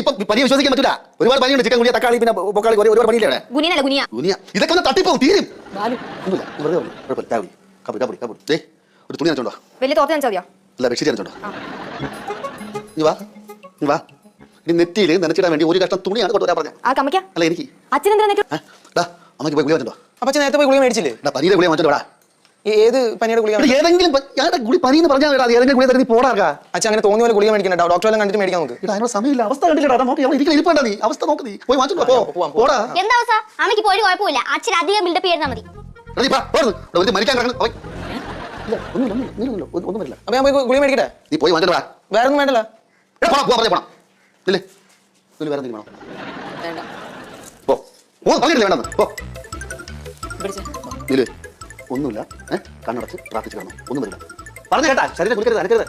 ഇപ്പൊ പനി വിശ്വസിക്കാൻ പറ്റില്ല. ഒരുപാട് പനിയുണ്ട്. ചിക്കൻ ഗുനിയ, തക്കാളി, പിന്നെ പൊക്കാളി, ഒരുപാട് പനിയില്ലേ അവിടെ? ഗുനിയനല്ല ഗുനിയ. ഗുനിയ ഇതൊക്കെ ഒന്ന് തട്ടിപ്പോ തീരും. ഒന്നുമില്ല, വെറുതെ കുഴപ്പമില്ല. കബടി ഒരു തുണി നനച്ചോണ്ടോ? വലിയ തോർത്ത് നനച്ചാൽ മതിയോ? അല്ല, ബെഡ്ഷീറ്റ് നനച്ചോണ്ടോ? നീ വാ. ഇനി നെറ്റിയിൽ നനച്ചിടാൻ വേണ്ടി ഒരു കഷ്ണം തുണിയാണ് കൊണ്ടുവരാൻ പറഞ്ഞത്. ആ കമ്മയ്ക്കാ? അല്ല, എനിക്ക്. അച്ഛൻ എന്തിനാ? അമ്മയ്ക്ക് പോയി ഗുളിക വെച്ചോ. അപ്പൊ അച്ഛൻ നേരത്തെ പോയി ഗുളിക മേടിച്ചില്ലേ? പനിയുടെ ഗുളിക വെച്ചോടാ. ഏത് പനിയുടെ ഗുളിക? ഏതെങ്കിലും പനി എന്ന് പറഞ്ഞാൽ ഏതെങ്കിലും ഗുളിക തരുന്ന പോടാ. അച്ഛൻ അങ്ങനെ തോന്നിയ പോലെ ഗുളിക മേടിക്കണ്ട. ഡോക്ടറെ എല്ലാം കണ്ടിട്ട് മേടിക്കാൻ നോക്ക്. അതിനുള്ള സമയമില്ല. അവസ്ഥ കണ്ടില്ലടാ. നോക്കി ഇരിക്കണ്ട. നീ അവസ്ഥ നോക്ക്. നീ പോയി വാങ്ങിച്ചോളൂ. പോടാ. എന്താ അവസ്ഥ? അമ്മയ്ക്ക് പോയി കുഴപ്പമില്ല. അച്ഛൻ അധികം ബിൽഡപ്പ് ചെയ്താൽ മതി. മരിക്കാൻ ഒന്നും വരില്ല. അപ്പൊ ഞാൻ പോയി ഗുളിക മേടിക്കട്ടെ? നീ പോയി വാങ്ങിച്ചോളാ. വേറെ ഒന്നും വേണ്ടല്ലോ. പോണം. ഇല്ലേ വേറെ എന്തെങ്കിലും വേണം? വേണ്ടെന്ന് ഒന്നുമില്ല. കണ്ണടച്ച് പ്രാർത്ഥിച്ചു കിടന്നു. ഒന്നും വരില്ല. പറഞ്ഞു കേട്ടാ. ശരീരം കുടിക്കരുത്, അനക്കരുത്.